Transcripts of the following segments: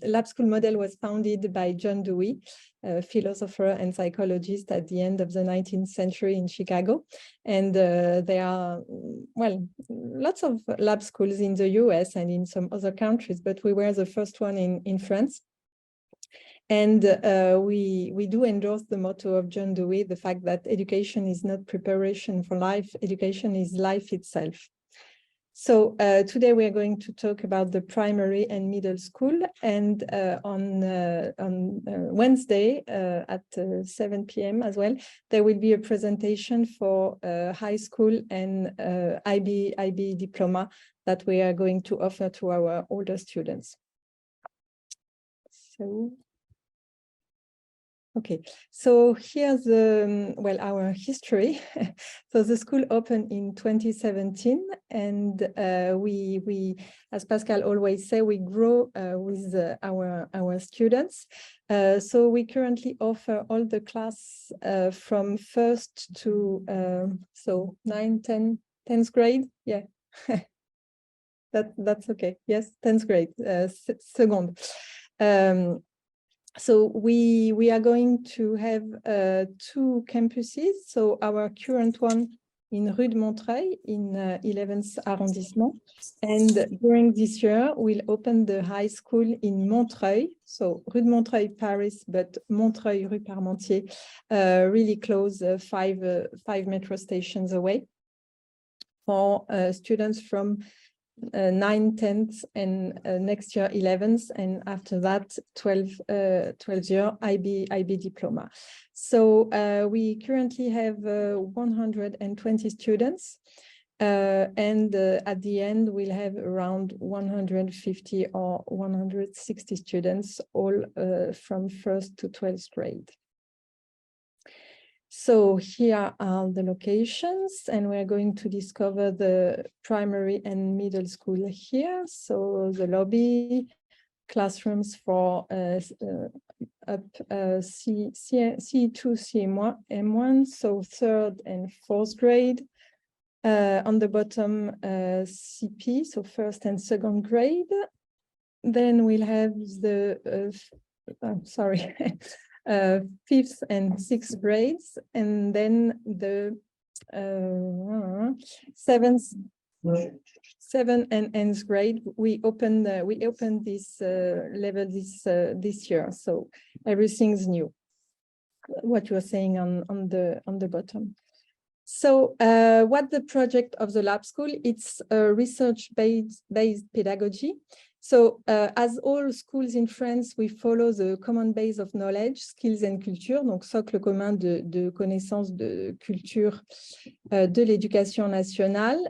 lab school model was founded by John Dewey, a philosopher and psychologist at the end of the 19th century in Chicago. And there are, well, lots of lab schools in the US and in some other countries, but we were the first one in France. And we do endorse the motto of John Dewey, the fact that education is not preparation for life, education is life itself. So today we are going to talk about the primary and middle school, and on Wednesday at 7 p.m. as well, there will be a presentation for high school and IB diploma that we are going to offer to our older students. So. Okay, so here's our history. So the school opened in 2017, and we, as Pascal always say, we grow with our students. So we currently offer all the class from first to 9th, 10th grade. Yeah, that's okay. Yes, 10th grade, second. So we are going to have 2 campuses. So our current one in Rue de Montreuil in 11th arrondissement. And during this year, we'll open the high school in Montreuil. So Rue de Montreuil, Paris, but Montreuil, Rue Parmentier, really close, 5 metro stations away for students from 9th, 10th, and next year 11th, and after that 12th year IB diploma. So we currently have 120 students, and at the end we'll have around 150 or 160 students, all from 1st to 12th grade. So here are the locations, and we're going to discover the primary and middle school here. So the lobby, classrooms for up C2, CM1, so 3rd and 4th grade. On the bottom, CP, so 1st and 2nd grade. Then we'll have the, sorry, 5th and 6th grades, and then the 7th and 8th grade. We opened this level this year, so everything's new. What you are saying on the bottom. So what the project of the lab school? It's a research-based pedagogy. So as all schools in France, we follow the common base of knowledge, skills and culture, donc socle commun de connaissances, de culture, de l'éducation nationale.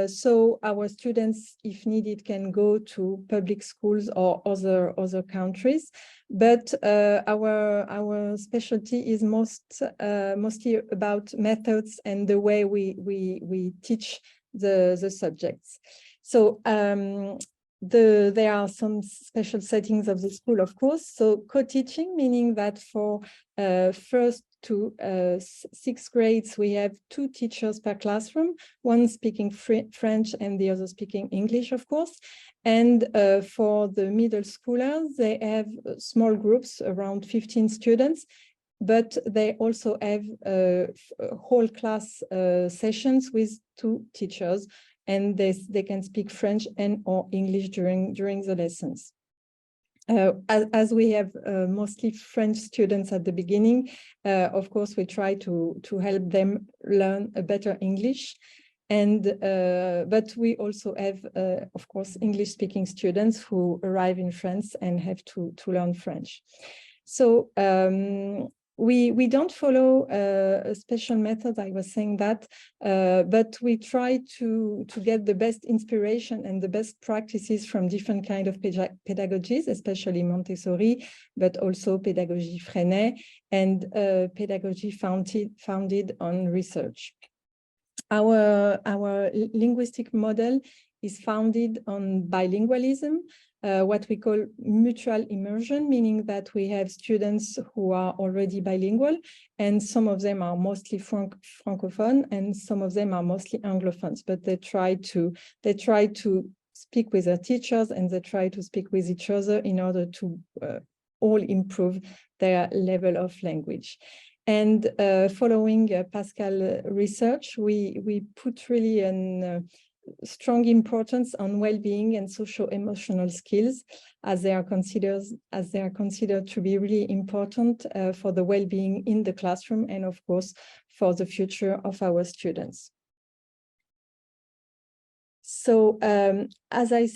So our students, if needed, can go to public schools or other countries. But our specialty is mostly about methods and the way we teach the subjects. So there are some special settings of the school, of course. So co-teaching, meaning that for 1st to 6th grades, we have 2 teachers per classroom, one speaking French and the other speaking English, of course. And for the middle schoolers, they have small groups, around 15 students, but they also have whole class sessions with 2 teachers, and they can speak French and or English during the lessons. As we have mostly French students at the beginning, of course, we try to help them learn a better English. And but we also have, of course, English-speaking students who arrive in France and have to learn French. So we don't follow a special method, I was saying that, but we try to get the best inspiration and the best practices from different kind of pedagogies, especially Montessori, but also pedagogy Freinet and pedagogy founded on research. Our linguistic model is founded on bilingualism, what we call mutual immersion, meaning that we have students who are already bilingual, and some of them are mostly francophone, and some of them are mostly anglophones. But they try to speak with their teachers, and they try to speak with each other in order to all improve their level of language. And following Pascal research, we put really a strong importance on well-being and social-emotional skills, as they are considered to be really important for the well-being in the classroom, and of course for the future of our students. So as I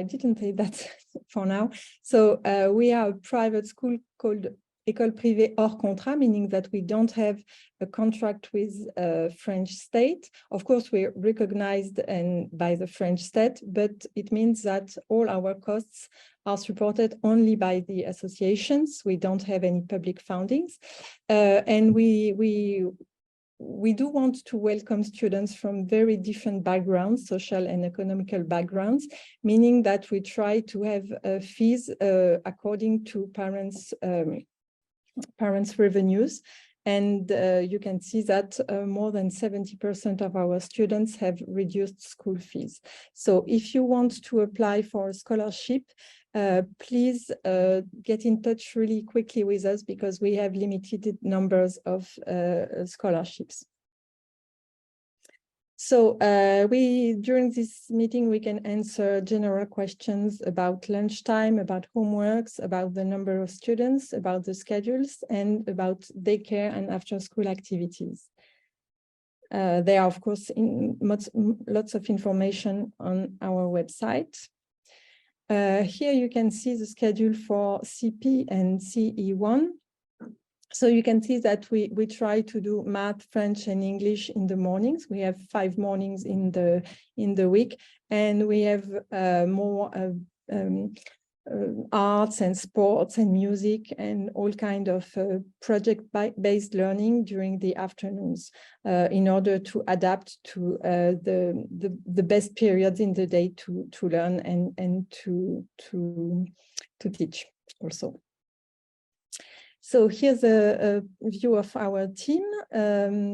didn't say that for now. So we are a private school called École privée hors contrat, meaning that we don't have a contract with French state. Of course, we're recognized by the French state, but it means that all our costs are supported only by the associations. We don't have any public fundings, and we do want to welcome students from very different backgrounds, social and economical backgrounds, meaning that we try to have fees according to parents' revenues. And you can see that more than 70% of our students have reduced school fees. So if you want to apply for a scholarship, please get in touch really quickly with us, because we have limited numbers of scholarships. So during this meeting, we can answer general questions about lunchtime, about homeworks, about the number of students, about the schedules, and about daycare and after-school activities. There are, of course, lots of information on our website. Here you can see the schedule for CP and CE1. So you can see that we try to do math, French, and English in the mornings. We have 5 mornings in the week, and we have more arts and sports and music and all kind of project-based learning during the afternoons in order to adapt to the best periods in the day to learn and to teach also. So here's a view of our team.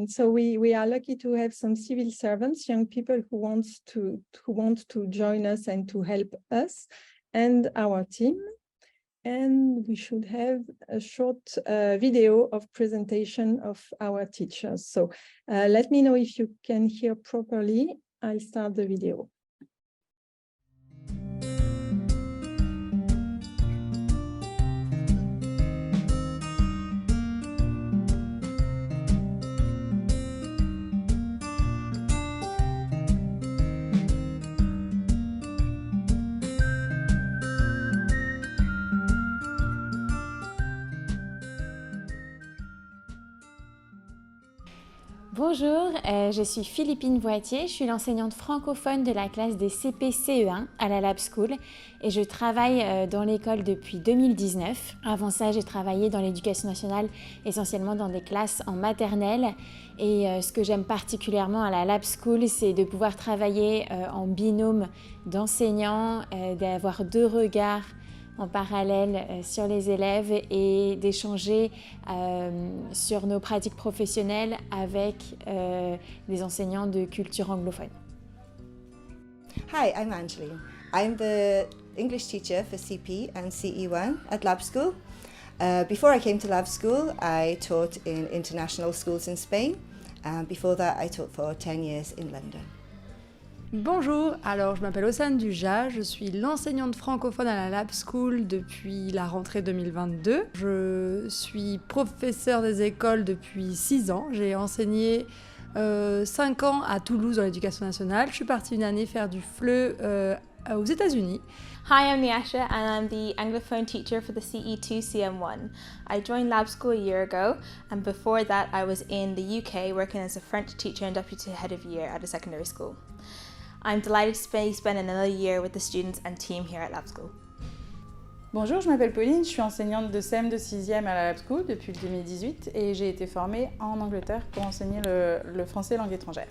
So we are lucky to have some civil servants, young people who want to join us and to help us and our team. And we should have a short video of presentation of our teachers. So let me know if you can hear properly. I'll start the video. Bonjour, je suis Philippine Voitier, je suis l'enseignante francophone de la classe des CP-CE1 à la Lab School et je travaille dans l'école depuis 2019. Avant ça, j'ai travaillé dans l'éducation nationale, essentiellement dans des classes en maternelle. Et ce que j'aime particulièrement à la Lab School, c'est de pouvoir travailler en binôme d'enseignants, d'avoir 2 regards en parallèle sur les élèves et d'échanger sur nos pratiques professionnelles avec des enseignants de culture anglophone. Hi, I'm Angeline. I'm the English teacher for CP and CE1 at Lab School. Before I came to Lab School, I taught in international schools in Spain. Before that, I taught for 10 years in London. Bonjour, alors je m'appelle Océane Dujas, je suis l'enseignante francophone à la Lab School depuis la rentrée 2022. Je suis professeure des écoles depuis 6 ans, j'ai enseigné 5 ans à Toulouse dans l'éducation nationale. Je suis partie une année faire du FLE aux États-Unis. Hi, I'm Nyasha and I'm the Anglophone teacher for the CE2 CM1. I joined Lab School a year ago, and before that I was in the UK working as a French teacher and deputy head of year at a secondary school. I'm delighted to spend another year with the students and team here at Lab School. Bonjour, je m'appelle Pauline, je suis enseignante de CM de 6e à la Lab School depuis 2018 et j'ai été formée en Angleterre pour enseigner le français langue étrangère.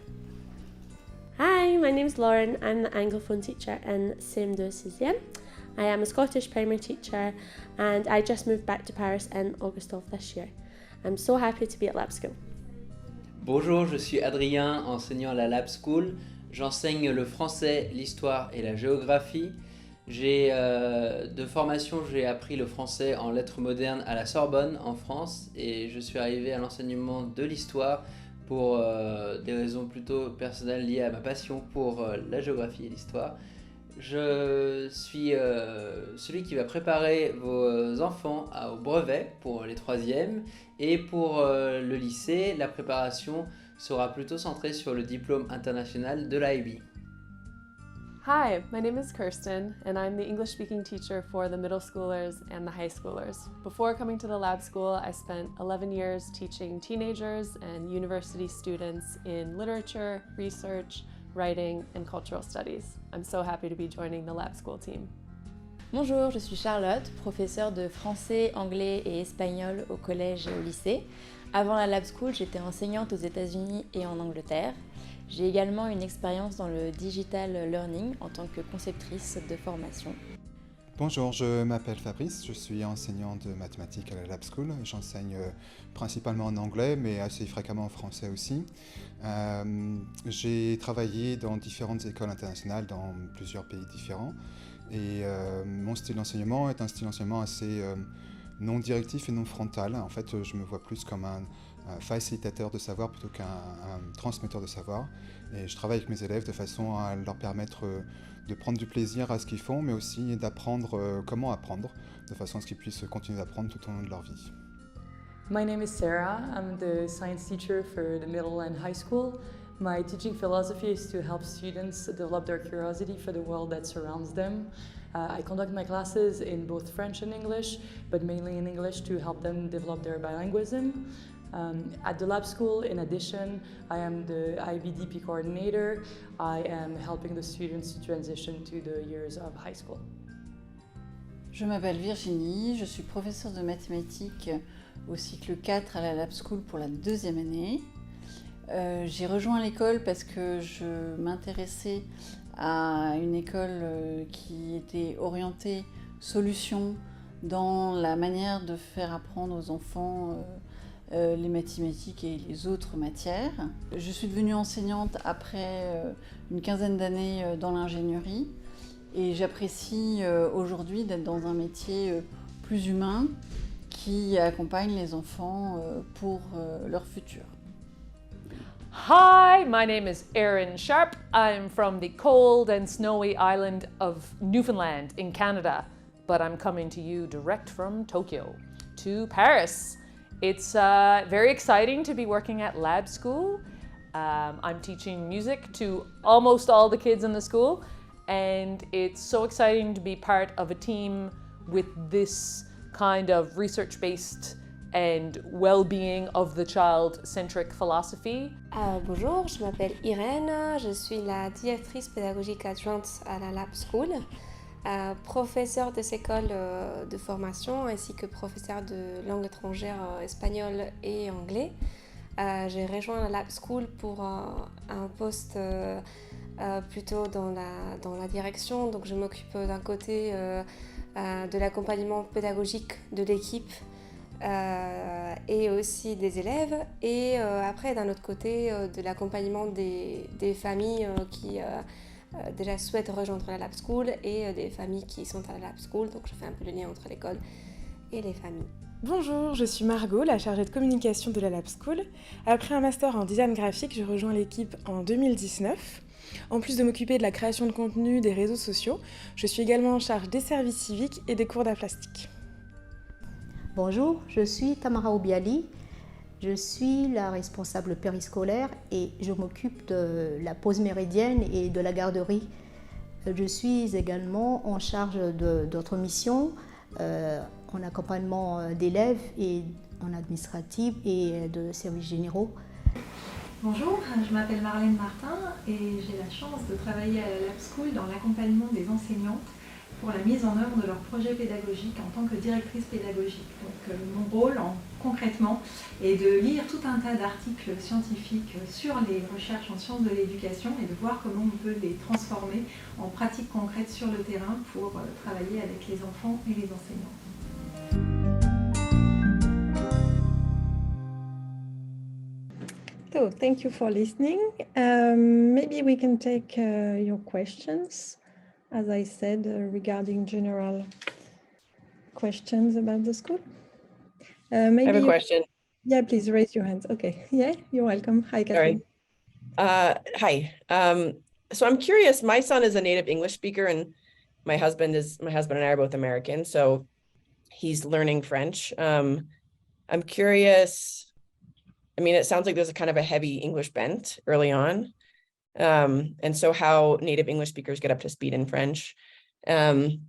Hi, my name is Lauren. I'm the Anglophone teacher in CM2 6e. I am a Scottish primary teacher and I just moved back to Paris in August of this year. I'm so happy to be at Lab School. Bonjour, je suis Adrien, enseignant à la Lab School. J'enseigne le français, l'histoire et la géographie. De formation, j'ai appris le français en lettres modernes à la Sorbonne en France et je suis arrivé à l'enseignement de l'histoire pour des raisons plutôt personnelles liées à ma passion pour la géographie et l'histoire. Je suis celui qui va préparer vos enfants au brevet pour les 3e et pour le lycée, la préparation sera plutôt centrée sur le diplôme international de l'IB. Hi, my name is Kirsten, and I'm the English-speaking teacher for the middle schoolers and the high schoolers. Before coming to the lab school, I spent 11 years teaching teenagers and university students in literature, research, writing, and cultural studies. I'm so happy to be joining the lab school team. Bonjour, je suis Charlotte, professeure de français, anglais et espagnol au collège et au lycée. Avant la lab school, j'étais enseignante aux États-Unis et en Angleterre. J'ai également une expérience dans le digital learning en tant que conceptrice de formation. Bonjour, je m'appelle Fabrice, je suis enseignant de mathématiques à la Lab School. J'enseigne principalement en anglais, mais assez fréquemment en français aussi. J'ai travaillé dans différentes écoles internationales dans plusieurs pays différents. Et mon style d'enseignement est un style d'enseignement assez non directif et non frontal. En fait, je me vois plus comme un facilitateur de savoir plutôt qu'un transmetteur de savoir. Et je travaille avec mes élèves de façon à leur permettre de prendre du plaisir à ce qu'ils font, mais aussi d'apprendre comment apprendre, de façon à ce qu'ils puissent continuer d'apprendre tout au long de leur vie. My name is Sarah. I'm the science teacher for the middle and high school. My teaching philosophy is to help students develop their curiosity for the world that surrounds them. I conduct my classes in both French and English, but mainly in English to help them develop their bilingualism. At the lab school, in addition, I am the IBDP coordinator. I am helping the students to transition to the years of high school. Je m'appelle Virginie, je suis professeure de mathématiques au cycle 4 à la Lab School pour la 2e année. J'ai rejoint l'école parce que je m'intéressais à une école qui était orientée solution dans la manière de faire apprendre aux enfants les mathématiques et les autres matières. Je suis devenue enseignante après une quinzaine d'années dans l'ingénierie et j'apprécie aujourd'hui d'être dans un métier plus humain qui accompagne les enfants pour leur futur. Hi, my name is Erin Sharp. I'm from the cold and snowy island of Newfoundland in Canada, but I'm coming to you direct from Tokyo to Paris. It's very exciting to be working at Lab School. I'm teaching music to almost all the kids in the school, and it's so exciting to be part of a team with this kind of research-based and well-being of the child-centric philosophy. Bonjour, je m'appelle Irène, je suis la directrice pédagogique adjointe à la Lab School, professeure des écoles de formation ainsi que professeure de langue étrangère espagnol et anglais. J'ai rejoint la Lab School pour un poste plutôt dans la direction, donc je m'occupe d'un côté de l'accompagnement pédagogique de l'équipe et aussi des élèves et après d'un autre côté de l'accompagnement des familles qui déjà souhaitent rejoindre la Lab School et des familles qui sont à la Lab School, donc je fais un peu le lien entre l'école et les familles. Bonjour, je suis Margot, la chargée de communication de la Lab School. Après un master en design graphique, je rejoins l'équipe en 2019. En plus de m'occuper de la création de contenu des réseaux sociaux, je suis également en charge des services civiques et des cours d'art plastique. Bonjour, je suis Tamara Obiali, je suis la responsable périscolaire et je m'occupe de la pause méridienne et de la garderie. Je suis également en charge d'autres missions en accompagnement d'élèves et en administratif et de services généraux. Bonjour, je m'appelle Marlène Martin et j'ai la chance de travailler à la Lab School dans l'accompagnement des enseignantes pour la mise en œuvre de leurs projets pédagogiques en tant que directrice pédagogique. Donc mon rôle concrètement est de lire tout un tas d'articles scientifiques sur les recherches en sciences de l'éducation et de voir comment on peut les transformer en pratiques concrètes sur le terrain pour travailler avec les enfants et les enseignants. So thank you for listening. Maybe we can take your questions, as I said, regarding general questions about the school. Maybe I have a question. Yeah, please raise your hands. Okay. Yeah, you're welcome. Hi, Catherine. Hi. So I'm curious, my son is a native English speaker and my husband and I are both American, so he's learning French. I'm curious, I mean, it sounds like there's a kind of a heavy English bent early on. And so how native English speakers get up to speed in French. And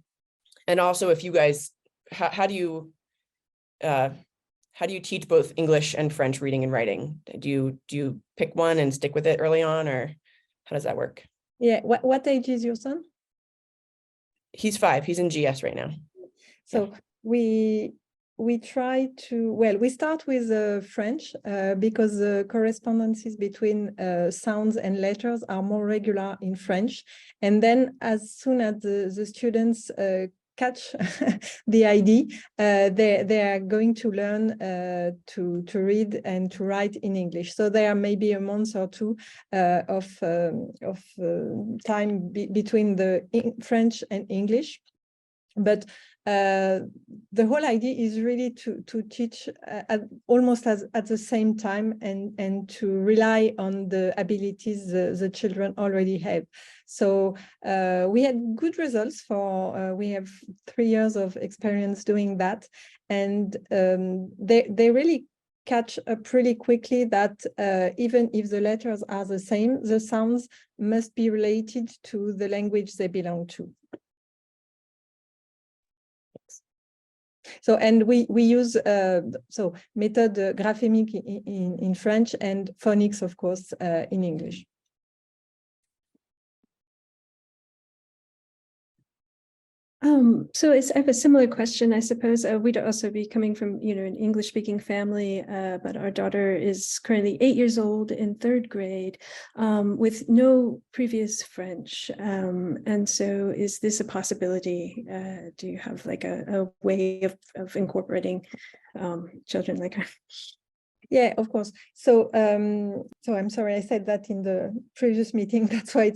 also if you guys, how do you teach both English and French reading and writing? Do you pick one and stick with it early on, or how does that work? Yeah, what age is your son? He's 5, he's in GS right now. So we try to, well, we start with French because the correspondences between sounds and letters are more regular in French. And then as soon as the students catch the idea, they are going to learn to read and to write in English. So there are maybe a month or two of time between the French and English. But the whole idea is really to teach almost at the same time and to rely on the abilities the children already have. So we had good results for, we have 3 years of experience doing that. And they really catch up really quickly that even if the letters are the same, the sounds must be related to the language they belong to. So, and we use so method graphemic in French and phonics, of course, in English. So I have a similar question, I suppose. We'd also be coming from, an English-speaking family, but our daughter is currently 8 years old in 3rd grade with no previous French. And so is this a possibility? Do you have like a way of incorporating children like her? Yeah, of course. So, so I'm sorry, I said that in the previous meeting. That's why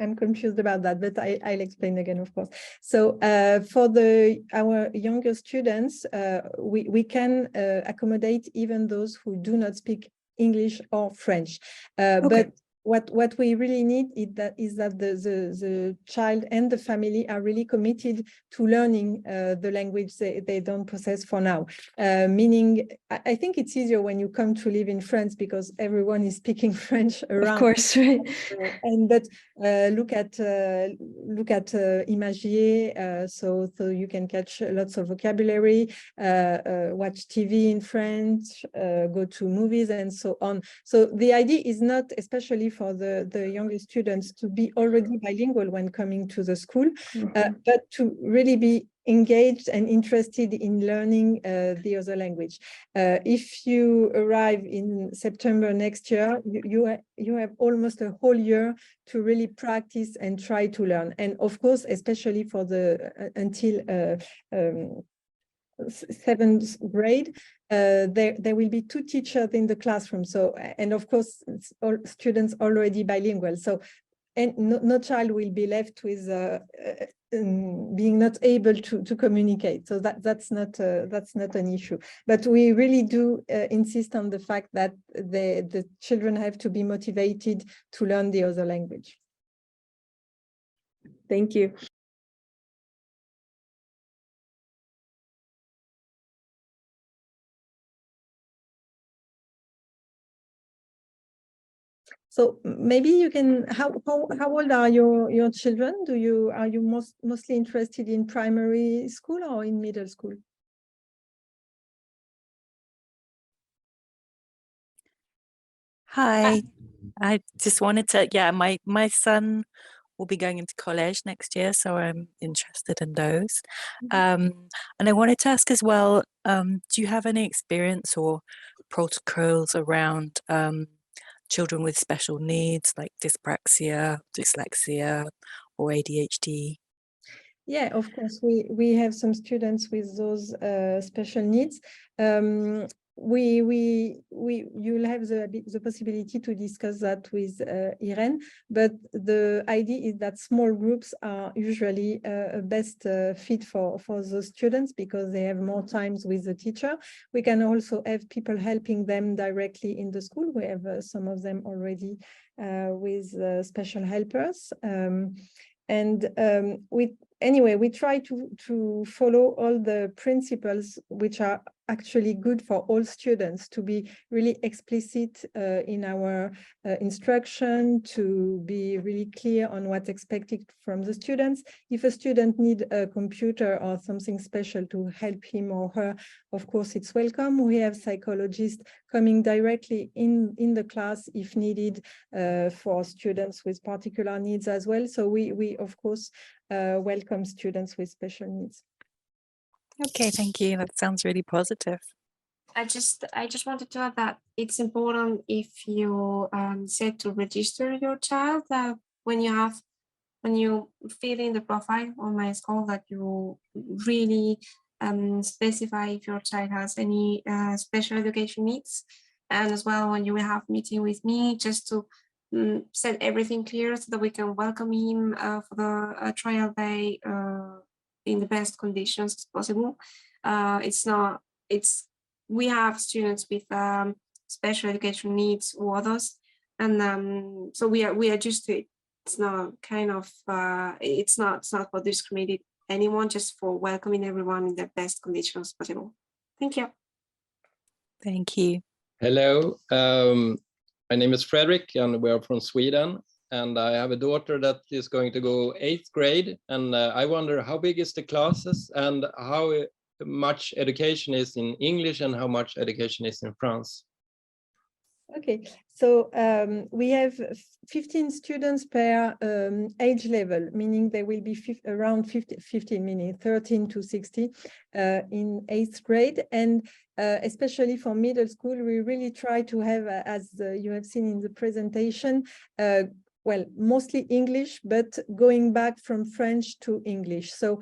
I'm confused about that, but I'll explain again, of course. So, for our younger students, we can accommodate even those who do not speak English or French, but what we really need is that the child and the family are really committed to learning the language they don't possess for now. Meaning, I think it's easier when you come to live in France because everyone is speaking French around. Of course, right? But look at Imagier, so you can catch lots of vocabulary, watch TV in French, go to movies and so on. So the idea is not, especially for the younger students, to be already bilingual when coming to the school, but to really be engaged and interested in learning the other language. If you arrive in September next year, you have almost a whole year to really practice and try to learn. And of course, especially for until 7th grade, there will be 2 teachers in the classroom. So, and of course, all students already bilingual. So, and no child will be left with being not able to communicate. So that's not an issue. But we really do insist on the fact that the children have to be motivated to learn the other language. Thank you. So maybe you can, how old are your children? Are you mostly interested in primary school or in middle school? Hi, I just wanted to, my son will be going into college next year, so I'm interested in those. And I wanted to ask as well, do you have any experience or protocols around children with special needs like dyspraxia, dyslexia, or ADHD? Yeah, of course, we have some students with those special needs. you'll have the possibility to discuss that with Irene, but the idea is that small groups are usually a best fit for the students because they have more times with the teacher. We can also have people helping them directly in the school. We have some of them already with special helpers. Anyway, we try to follow all the principles which are actually good for all students, to be really explicit in our instruction, to be really clear on what's expected from the students. If a student needs a computer or something special to help him or her, of course, it's welcome. We have psychologists coming directly in the class if needed for students with particular needs as well. So we of course, welcome students with special needs. Okay, thank you. That sounds really positive. I just wanted to add that it's important if you said to register your child that when you fill in the profile on my school that you really specify if your child has any special education needs, and as well when you will have meeting with me just to set everything clear so that we can welcome him for the trial day in the best conditions as possible. We have students with special education needs or others, and so we are used to it. It's not kind of it's not for discriminating anyone, just for welcoming everyone in the best conditions possible. Thank you. Thank you. Hello, my name is Frederick and we are from Sweden, and I have a daughter that is going to go 8th grade, and I wonder how big is the classes and how much education is in English and how much education is in France. Okay, so we have 15 students per age level, meaning there will be around 15, meaning 13 to 60 in 8th grade. And especially for middle school, we really try to have, as you have seen in the presentation, well, mostly English, but going back from French to English. So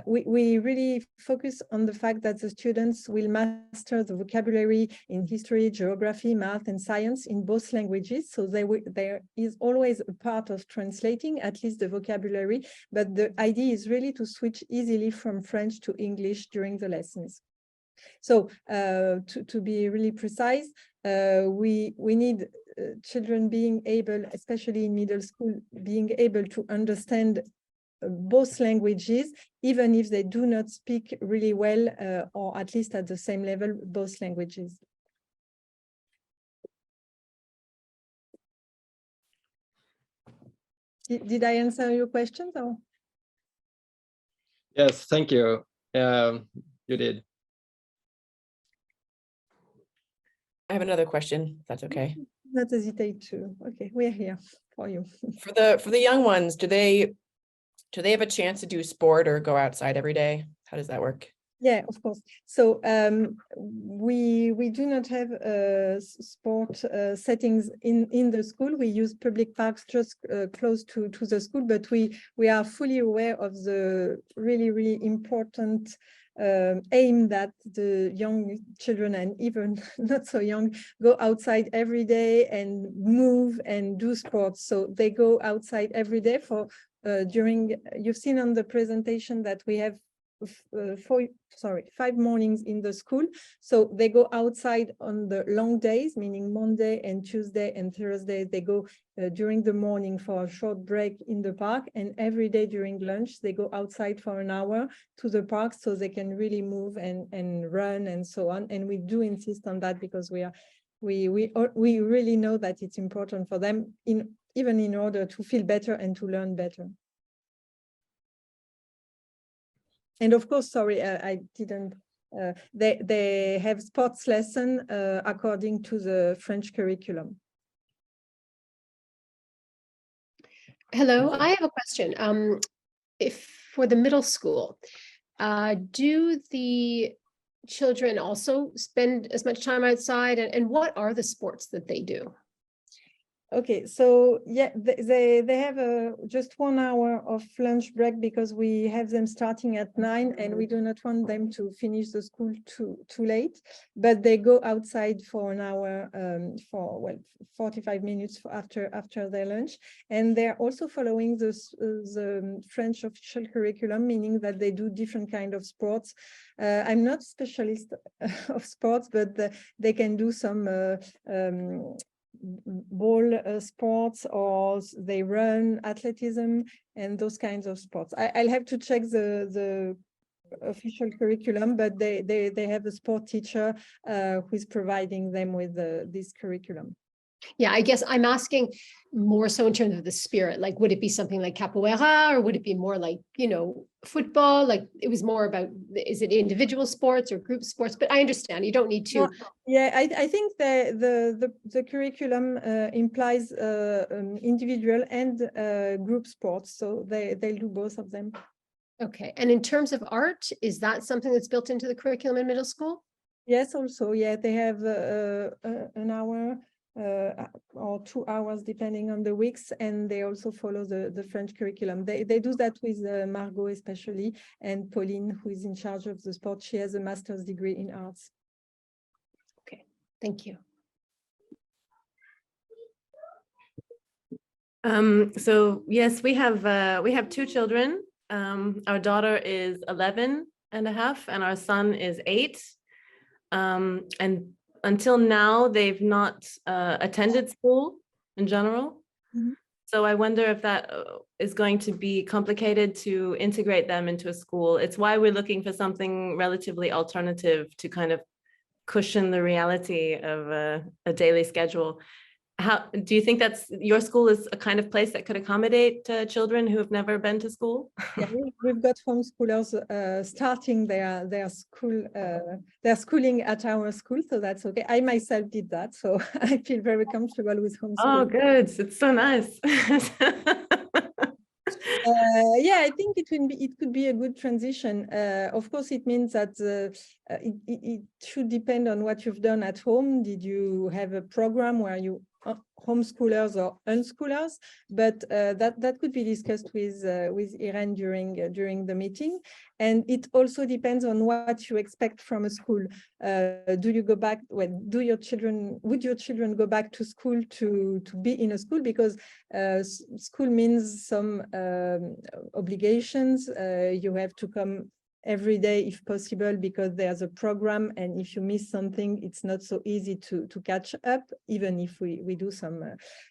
we really focus on the fact that the students will master the vocabulary in history, geography, math, and science in both languages. So there is always a part of translating, at least the vocabulary, but the idea is really to switch easily from French to English during the lessons. So to be really precise, we need children being able, especially in middle school, being able to understand both languages, even if they do not speak really well, or at least at the same level, both languages. Did I answer your questions? Or? Yes, thank you. You did. I have another question, if that's okay. Not hesitate to. Okay, we're here for you. For the young ones, do they have a chance to do sport or go outside every day? How does that work? Yeah, of course. So we do not have sport settings in the school. We use public parks just close to the school, but we are fully aware of the really important aim that the young children, and even not so young, go outside every day and move and do sports. So they go outside every day for during, you've seen on the presentation that we have 5 mornings in the school. So they go outside on the long days, meaning Monday and Tuesday and Thursday. They go during the morning for a short break in the park, and every day during lunch they go outside for an hour to the park so they can really move and run and so on. And we do insist on that because we really know that it's important for them, even in order to feel better and to learn better. And of course, sorry, I didn't, they have sports lesson according to the French curriculum. Hello, I have a question. If for the middle school, do the children also spend as much time outside, and what are the sports that they do? Okay, so yeah, they have just 1 hour of lunch break because we have them starting at 9 and we do not want them to finish the school too late. But they go outside for an hour for 45 minutes after their lunch, and they're also following the French official curriculum, meaning that they do different kind of sports. I'm not specialist of sports, but they can do some ball sports, or they run, athleticism, and those kinds of sports. I'll have to check the official curriculum, but they have a sport teacher who is providing them with this curriculum. Yeah, I guess I'm asking more so in terms of the spirit. Like, would it be something like capoeira, or would it be more like, football? Like, it was more about, is it individual sports or group sports? But I understand you don't need to. Yeah, I think the curriculum implies individual and group sports, so they'll do both of them. Okay, and in terms of art, is that something that's built into the curriculum in middle school? Yes, also, yeah, they have an hour or 2 hours depending on the weeks, and they also follow the French curriculum. They do that with Margot especially, and Pauline, who is in charge of the sport. She has a master's degree in arts. Okay, thank you. So yes, we have 2 children. Our daughter is 11 and a half and our son is 8. And until now, they've not attended school in general. Mm-hmm. So I wonder if that is going to be complicated to integrate them into a school. It's why we're looking for something relatively alternative to kind of cushion the reality of a daily schedule. How do you think that's your school is a kind of place that could accommodate children who have never been to school? Yeah, we've got homeschoolers starting their schooling at our school, so that's okay. I myself did that, so I feel very comfortable with homeschooling. Oh, good! It's so nice. Yeah, I think it could be a good transition. Of course, it means that it should depend on what you've done at home. Did you have a program where you homeschoolers or unschoolers? But that could be discussed with Irene during the meeting. And it also depends on what you expect from a school. Do you go back? Would your children go back to school to be in a school? Because school means some obligations. You have to come every day if possible, because there's a program, and if you miss something, it's not so easy to catch up, even if we do some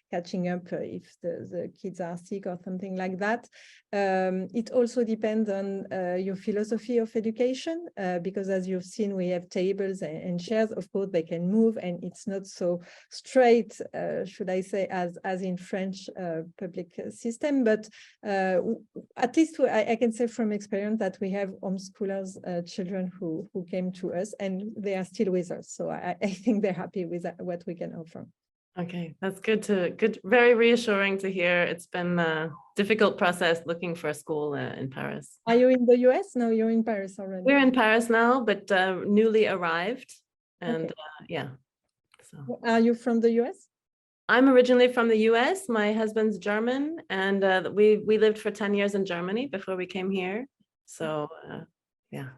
catching up if the kids are sick or something like that. It also depends on your philosophy of education, because as you've seen, we have tables and chairs. Of course, they can move, and it's not so straight, should I say, as in French public system. But at least I can say from experience that we have homeschoolers, children who came to us, and they are still with us. So I think they're happy with what we can offer. Okay, that's good, very reassuring to hear. It's been a difficult process looking for a school in Paris. Are you in the US? No, you're in Paris already. We're in Paris now, but newly arrived, and Okay. yeah. So. Are you from the US? I'm originally from the US. My husband's German, and we lived for 10 years in Germany before we came here. So yeah.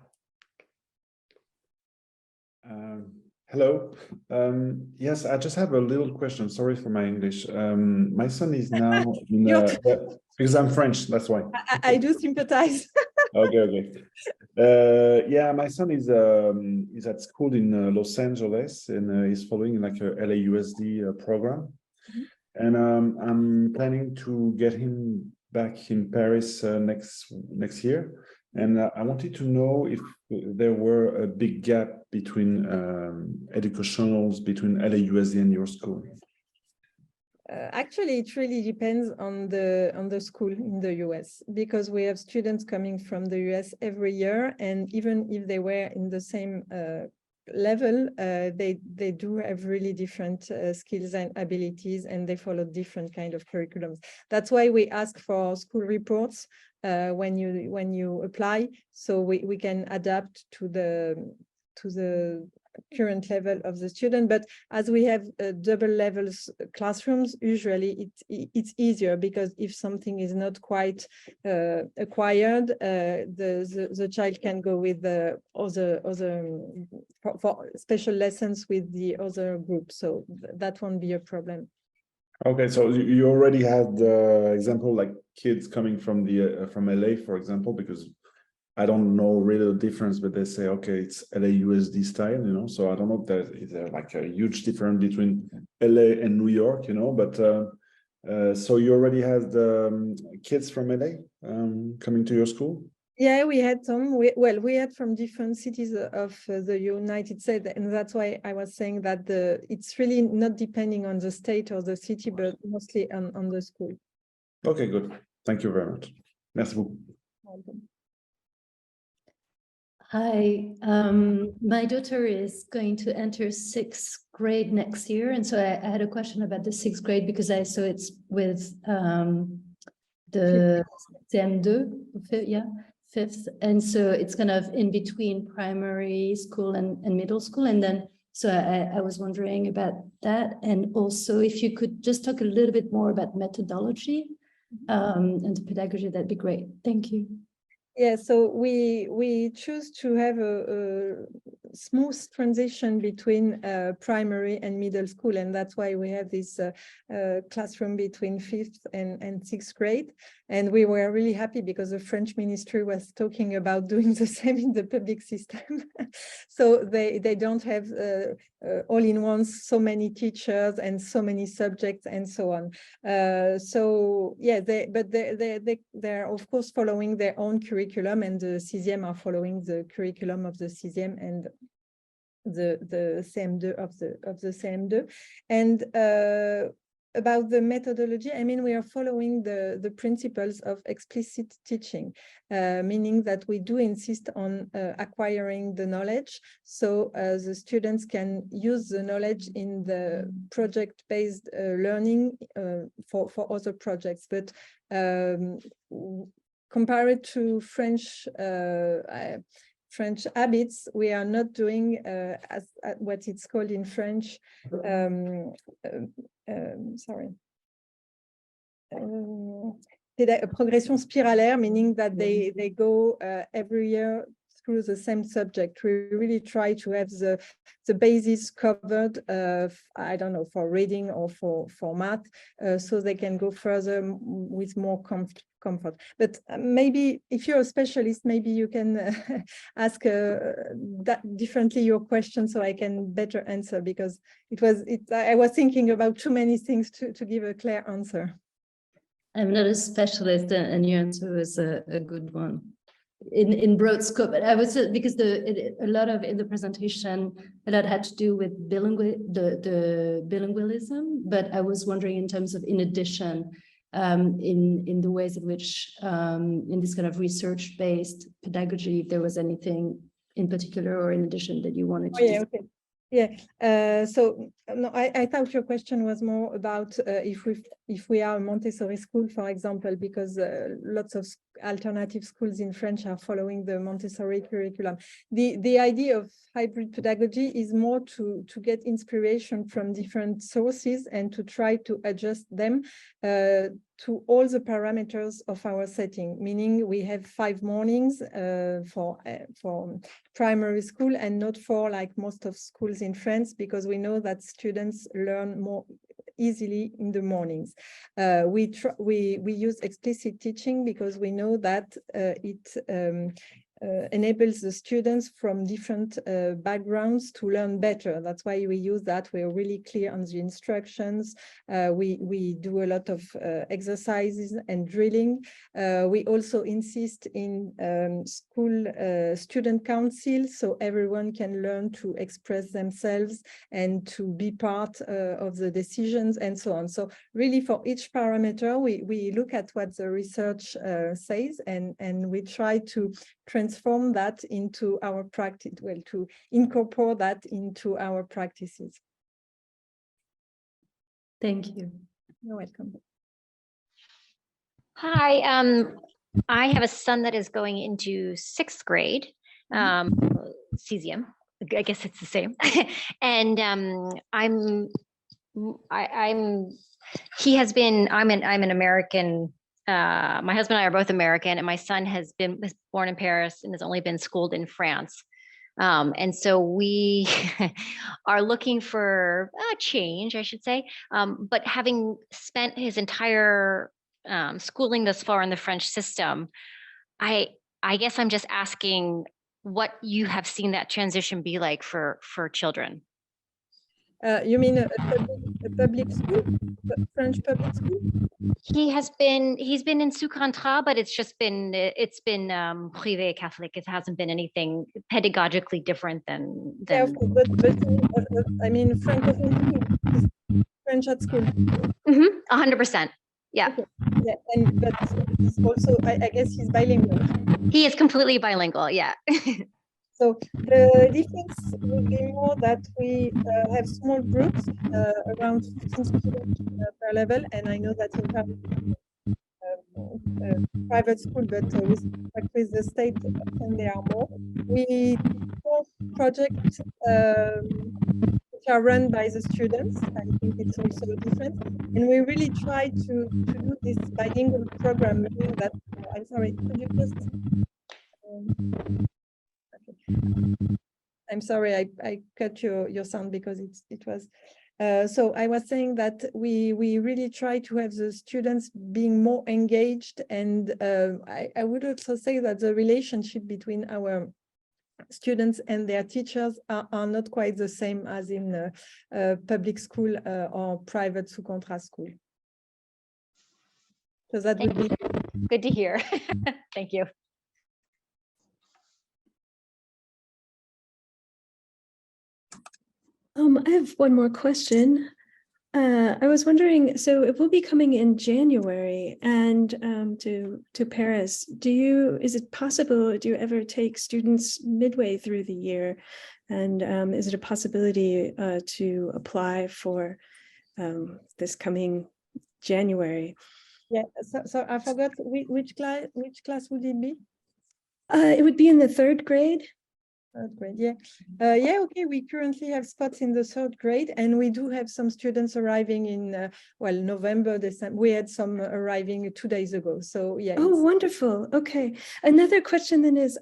Hello. Yes, I just have a little question. Sorry for my English. My son is now in because I'm French, that's why. I do sympathize. Okay. Yeah, my son is at school in Los Angeles, and he's following like a LAUSD program. Mm-hmm. And I'm planning to get him back in Paris next year. And I wanted to know if there were a big gap between educationals between LAUSD and your school. Actually, it really depends on the school in the US, because we have students coming from the US every year, and even if they were in the same level, they do have really different skills and abilities, and they follow different kind of curriculums. That's why we ask for school reports when you apply, so we can adapt to the current level of the student. But as we have double levels classrooms, usually it's easier, because if something is not quite acquired, the child can go with the other for special lessons with the other group. So that won't be a problem. Okay, so you already had the example, like kids coming from the from LA, for example, because I don't know really the difference, but they say, okay, it's LAUSD style, you know, so I don't know if is there like a huge difference between LA and New York, you know, but so you already had kids from LA coming to your school? Yeah, we had some. We had from different cities of the United States, and that's why I was saying that it's really not depending on the state or the city, but mostly on the school. Okay, good. Thank you very much. Merci beaucoup. Hi, my daughter is going to enter 6th grade next year, and so I had a question about the 6th grade, because I saw it's with the CM2, yeah. 5th, and so it's kind of in between primary school and middle school, and then so I was wondering about that, and also if you could just talk a little bit more about methodology and the pedagogy, that'd be great. Thank you. Yeah, so we choose to have a smooth transition between primary and middle school, and that's why we have this classroom between 5th and 6th grade. And we were really happy because the French ministry was talking about doing the same in the public system. So they don't have all in once so many teachers and so many subjects and so on. So yeah, they're of course following their own curriculum, and the CISIEM are following the curriculum of the CISIEM and the CM2 of the CM2. And about the methodology, I mean, we are following the principles of explicit teaching, meaning that we do insist on acquiring the knowledge, so the students can use the knowledge in the project-based learning for other projects. But compared to French habits, we are not doing as what it's called in French, progression spiralaire, meaning that they go every year through the same subject. We really try to have the basis covered, I don't know, for reading or for math, so they can go further with more comfort. But maybe if you're a specialist, maybe you can ask that differently your question, so I can better answer, because I was thinking about too many things to give a clear answer. I'm not a specialist, and your answer was a good one in broad scope. But I was because a lot of in the presentation, a lot had to do with the bilingualism. But I was wondering, in terms of, in addition, in the ways in which in this kind of research-based pedagogy, if there was anything in particular or in addition that you wanted to. Yeah, okay. Yeah, so no, I thought your question was more about if we are a Montessori school, for example, because lots of alternative schools in French are following the Montessori curriculum. The idea of hybrid pedagogy is more to get inspiration from different sources and to try to adjust them to all the parameters of our setting, meaning we have 5 mornings for primary school, and not for like most of schools in France, because we know that students learn more easily in the mornings. We use explicit teaching because we know that it enables the students from different backgrounds to learn better. That's why we use that. We're really clear on the instructions. We do a lot of exercises and drilling. We also insist in school student council, so everyone can learn to express themselves and to be part of the decisions and so on. So really, for each parameter, we look at what the research says, and we try to transform that into our practice, well, to incorporate that into our practices. Thank you. You're welcome. Hi, I have a son that is going into 6th grade, CISIEM, I guess it's the same. And I'm an American. My husband and I are both American, and my son was born in Paris and has only been schooled in France. And so we are looking for a change, I should say. But having spent his entire schooling thus far in the French system, I guess I'm just asking what you have seen that transition be like for children. You mean a public school, French public school? He's been in sous contrat, but it's been privé Catholic. It hasn't been anything pedagogically different than. Yeah, of course, but I mean Francophone French at school. 100%. Yeah. Okay. Yeah, but he's also, I guess he's bilingual. He is completely bilingual. Yeah. So the difference will be more that we have small groups, around 15 students per level, and I know that you have private school, but with the state, and there are more. We do projects which are run by the students. I think it's also different, and we really try to do this bilingual program. Meaning that I'm sorry, could you just? I'm sorry, I cut your sound because it was. So I was saying that we really try to have the students being more engaged, and I would also say that the relationship between our students and their teachers are not quite the same as in public school or private sous contrat school. So that would be good to hear. Thank you. I have one more question. I was wondering, so it will be coming in January and to Paris. Is it possible, do you ever take students midway through the year? And is it a possibility to apply for this coming January? Yeah, so I forgot which class would it be? It would be in the third grade. Third grade, yeah. Yeah, okay, we currently have spots in the third grade, and we do have some students arriving in, November, December. We had some arriving 2 days ago, so yeah. Oh, wonderful. Okay. Another question then is,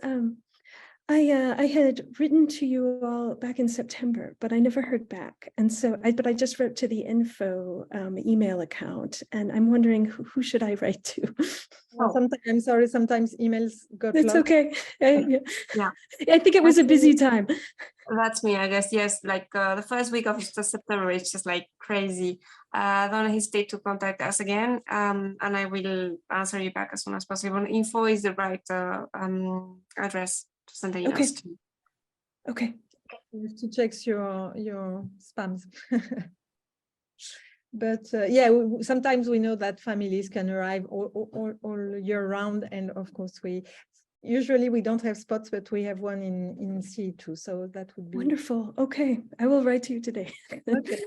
I had written to you all back in September, but I never heard back. And so I just wrote to the info email account, and I'm wondering who should I write to? Sometimes, I'm sorry, sometimes emails got It's lost. okay. Yeah. I think it was a busy time. That's me, I guess. Yes, like the first week of September, it's just like crazy. Don't hesitate to contact us again, and I will answer you back as soon as possible. Info is the right address to send the emails to. Okay. You have to check your spams. But yeah, sometimes we know that families can arrive all year round, and of course usually we don't have spots, but we have one in C2, so that would be Wonderful. Okay, I will write to you today. Okay.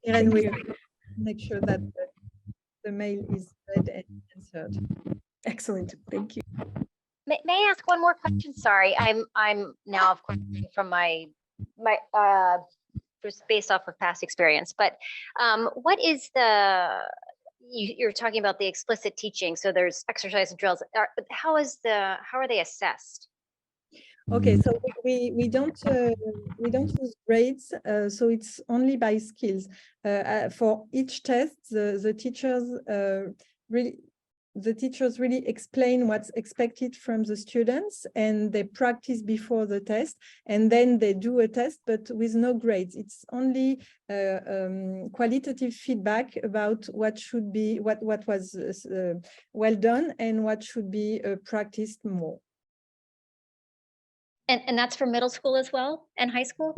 And we make sure that the mail is read and answered. Excellent. Thank you. May I ask one more question? Sorry, I'm now, of course, from my just based off of past experience, but what is you're talking about the explicit teaching, so there's exercise and drills. How are they assessed? Okay, so we don't use grades, so it's only by skills. For each test, the teachers really explain what's expected from the students, and they practice before the test, and then they do a test, but with no grades. It's only qualitative feedback about what should be, what was well done, and what should be practiced more. And that's for middle school as well and high school?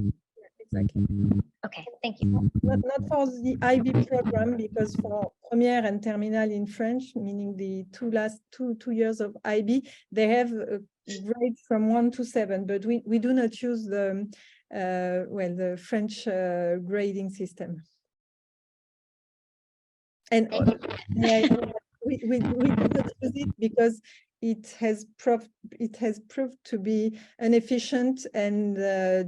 Exactly. Okay, thank you. Not for the IB program, because for première and terminale in French, meaning the last two years of IB, they have grades from 1 to 7, but we do not use the the French grading system. And yeah, we do not use it because it has proved to be inefficient and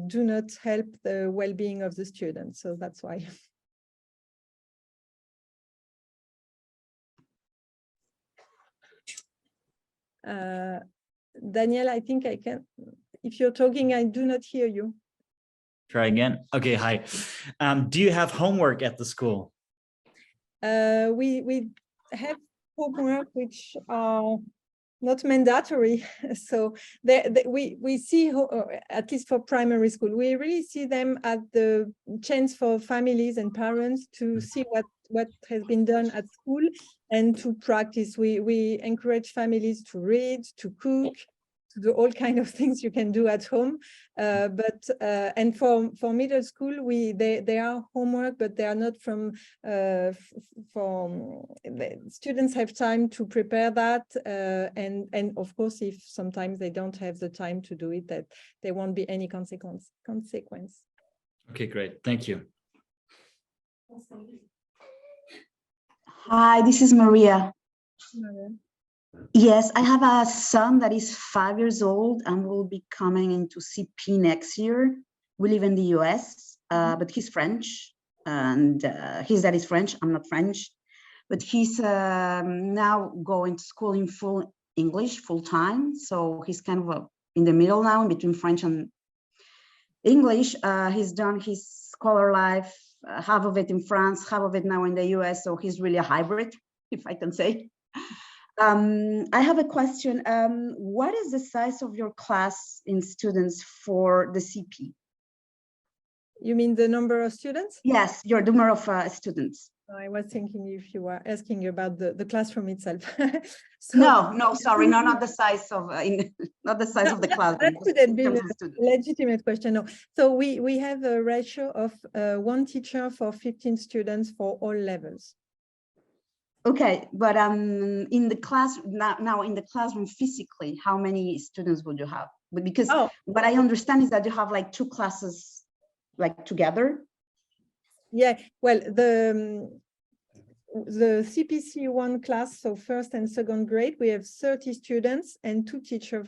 do not help the well-being of the students. So that's why. Daniel, I think I can. If you're talking, I do not hear you. Try again. Okay, hi. Do you have homework at the school? We have homework which are not mandatory. So we see, at least for primary school, we really see them as the chance for families and parents to see what has been done at school and to practice. We encourage families to read, to cook, to do all kinds of things you can do at home. And for middle school, they are homework, but they are not from, the students have time to prepare that. And of course, if sometimes they don't have the time to do it, that there won't be any consequence. Okay, great. Thank you. Hi, this is Maria. Yes, I have a son that is 5 years old and will be coming into CP next year. We live in the US, but he's French, and his dad is French. I'm not French, but he's now going to school in full English, full time. So he's kind of in the middle now, in between French and English. He's done his scholar life, half of it in France, half of it now in the US. So he's really a hybrid, if I can say. I have a question. What is the size of your class in students for the CP? You mean the number of students? Yes, your number of students. I was thinking if you were asking about the classroom itself. So, no, sorry, not the size of not the size of the classroom. That could have been a legitimate question. No, so we have a ratio of 1 teacher for 15 students for all levels. Okay, but in the class now in the classroom physically, how many students would you have? But because what I understand is that you have like 2 classes like together. Yeah, well, the CPC 1 class, so first and second grade, we have 30 students and 2 teachers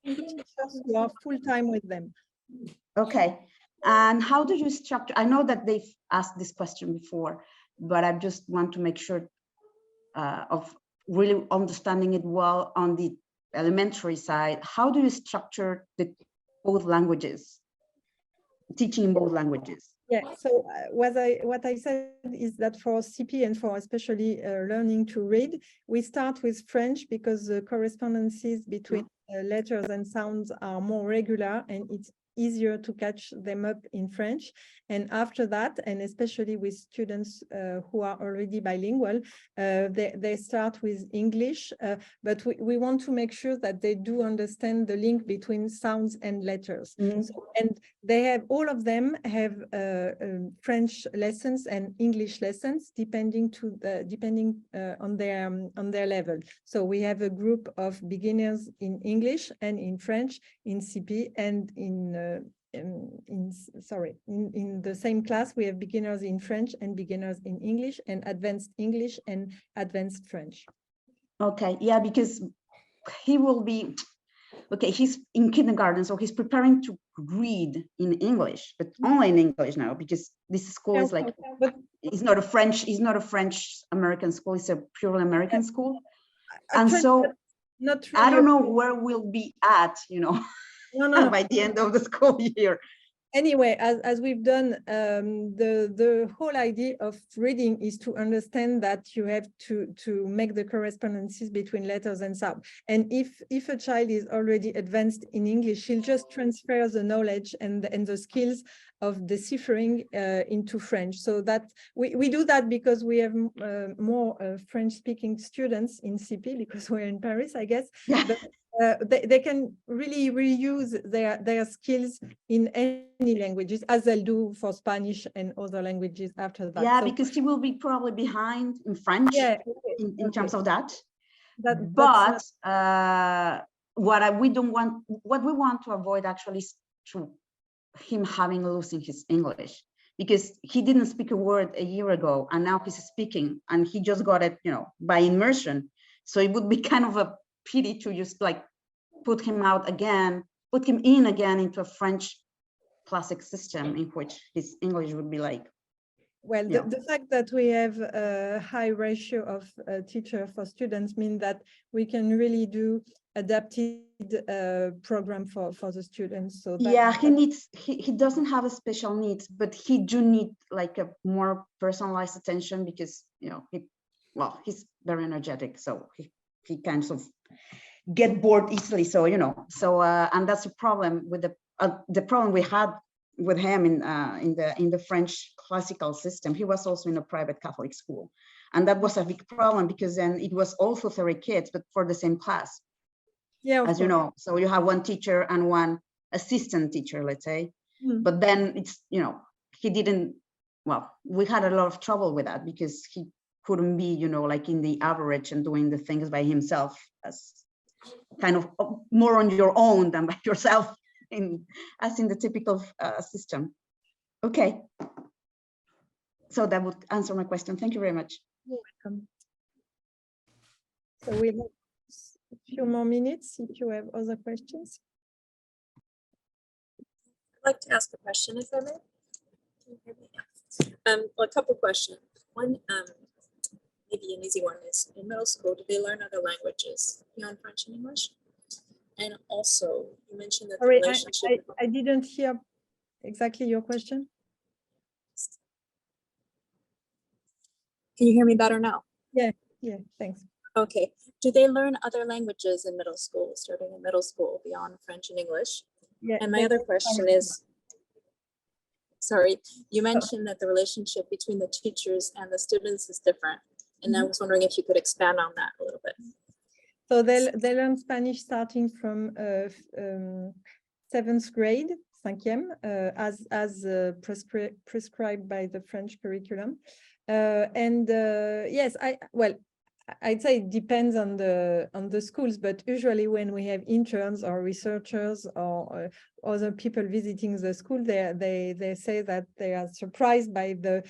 who are full-time with them. Okay, and how do you structure? I know that they've asked this question before, but I just want to make sure of really understanding it well on the elementary side. How do you structure both languages, teaching in both languages? Yeah, so what I said is that for CP and for especially learning to read, we start with French because the correspondences between letters and sounds are more regular and it's easier to catch them up in French. And after that, and especially with students who are already bilingual, they start with English, but we want to make sure that they do understand the link between sounds and letters. So, and they have, all of them have French lessons and English lessons depending on their level. So we have a group of beginners in English and in French, in CP, and in the same class, we have beginners in French and beginners in English and advanced English and advanced French. Okay, yeah, because he will be, okay, he's in kindergarten, so he's preparing to read in English, but only in English now, because this school is like, it's not a French American school, it's a purely American school. And so not really. I don't know where we'll be at, you know. No. By the end of the school year. Anyway, as we've done, the whole idea of reading is to understand that you have to make the correspondences between letters and sound. And if a child is already advanced in English, she'll just transfer the knowledge and the skills of deciphering into French. So that we do that because we have more French-speaking students in CP because we're in Paris, I guess. Yeah. But they can really reuse their skills in any languages, as they'll do for Spanish and other languages after that. Yeah, so, because he will be probably behind in French, yeah, in terms of that. But what we want to avoid actually is him losing his English, because he didn't speak a word a year ago and now he's speaking and he just got it, you know, by immersion. So it would be kind of a pity to just like put him in again into a French classic system in which his English would be like. Well, the fact that we have a high ratio of teacher for students mean that we can really do adapted program for the students. So he doesn't have a special needs, but he do need like a more personalized attention because he's very energetic, so he kind of get bored easily. So and that's a problem with the problem we had with him in the French classical system. He was also in a private Catholic school, and that was a big problem because then it was also 30 kids, but for the same class. Yeah, as you know, so you have one teacher and one assistant teacher, let's say. But then it's he didn't. Well, we had a lot of trouble with that because he couldn't be like in the average and doing the things by himself, as kind of more on your own than by yourself. As in the typical system. Okay. So that would answer my question. Thank you very much. You're welcome. So we have a few more minutes if you have other questions. I'd like to ask a question, if I may. Can you hear me? A couple questions. One, maybe an easy one, is in middle school, do they learn other languages beyond French and English? And also, you mentioned that the relationship. I didn't hear exactly your question. Can you hear me better now? Yeah, thanks. Okay. Do they learn other languages in middle school, starting in middle school, beyond French and English? Yeah. And my other question is, sorry, you mentioned that the relationship between the teachers and the students is different. And I was wondering if you could expand on that a little bit. So they learn Spanish starting from 7th grade, 5e, as prescribed by the French curriculum. Yes, I'd say it depends on the schools, but usually when we have interns or researchers or other people visiting the school, they say that they are surprised by the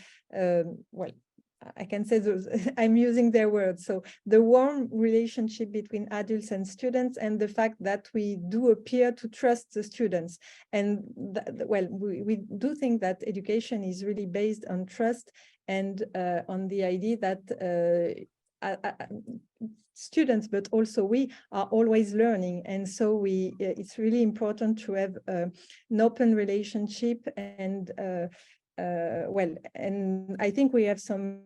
I can say those, I'm using their words. So the warm relationship between adults and students, and the fact that we do appear to trust the students. And we do think that education is really based on trust and on the idea that students, but also we are always learning. And so it's really important to have an open relationship and and I think we have some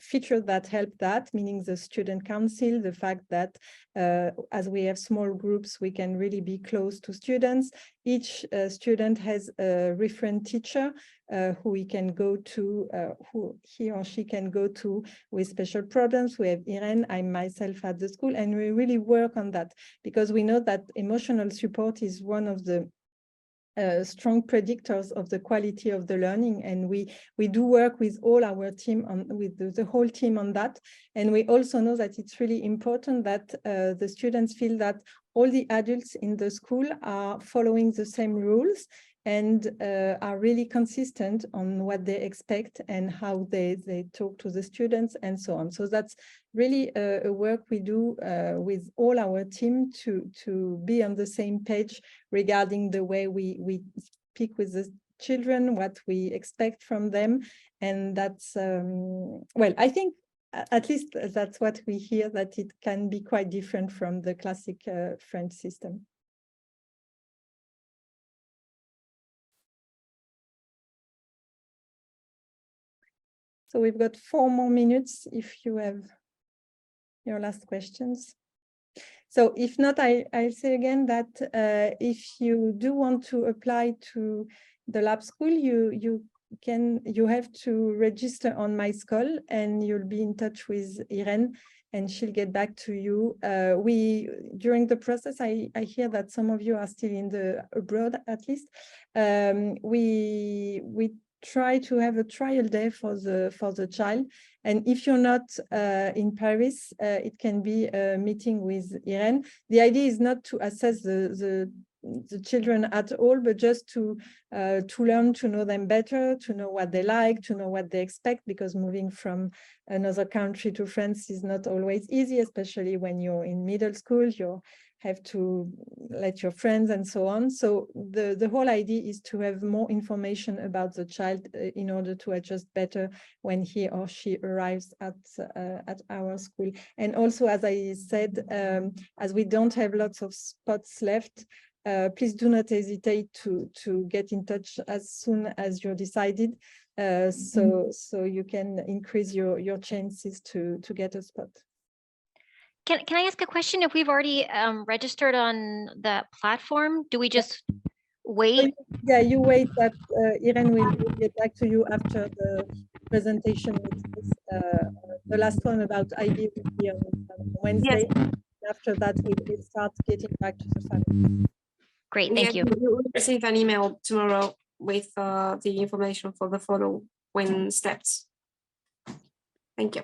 features that help that, meaning the student council, the fact that as we have small groups, we can really be close to students. Each student has a referent teacher who he can go to, who he or she can go to with special problems. We have Irene, I myself at the school, and we really work on that because we know that emotional support is one of the strong predictors of the quality of the learning, and we do work with all our team with the whole team on that. And we also know that it's really important that the students feel that all the adults in the school are following the same rules and are really consistent on what they expect and how they talk to the students and so on. So that's really a work we do with all our team to be on the same page regarding the way we speak with the children, what we expect from them. And that's, I think at least that's what we hear, that it can be quite different from the classic French system. So we've got 4 more minutes if you have your last questions. So if not, I'll say again that if you do want to apply to the lab school, you have to register on MySchool, and you'll be in touch with Irene and she'll get back to you. During the process, I hear that some of you are still abroad at least. We try to have a trial day for the child, and if you're not in Paris, it can be a meeting with Irene. The idea is not to assess the the children at all, but just to learn to know them better, to know what they like, to know what they expect, because moving from another country to France is not always easy, especially when you're in middle school. You have to let your friends and so on. So the whole idea is to have more information about the child in order to adjust better when he or she arrives at our school. And also, as I said, as we don't have lots of spots left, please do not hesitate to get in touch as soon as you're decided, so you can increase your chances to get a spot. Can I ask a question? If we've already registered on the platform, do we just wait? Yeah, you wait that Irene will get back to you after the presentation, which is the last one about IB will be on Wednesday. Yes. After that, we will start getting back to the family. Great, thank you. You will receive an email tomorrow with the information for the following steps. Thank you.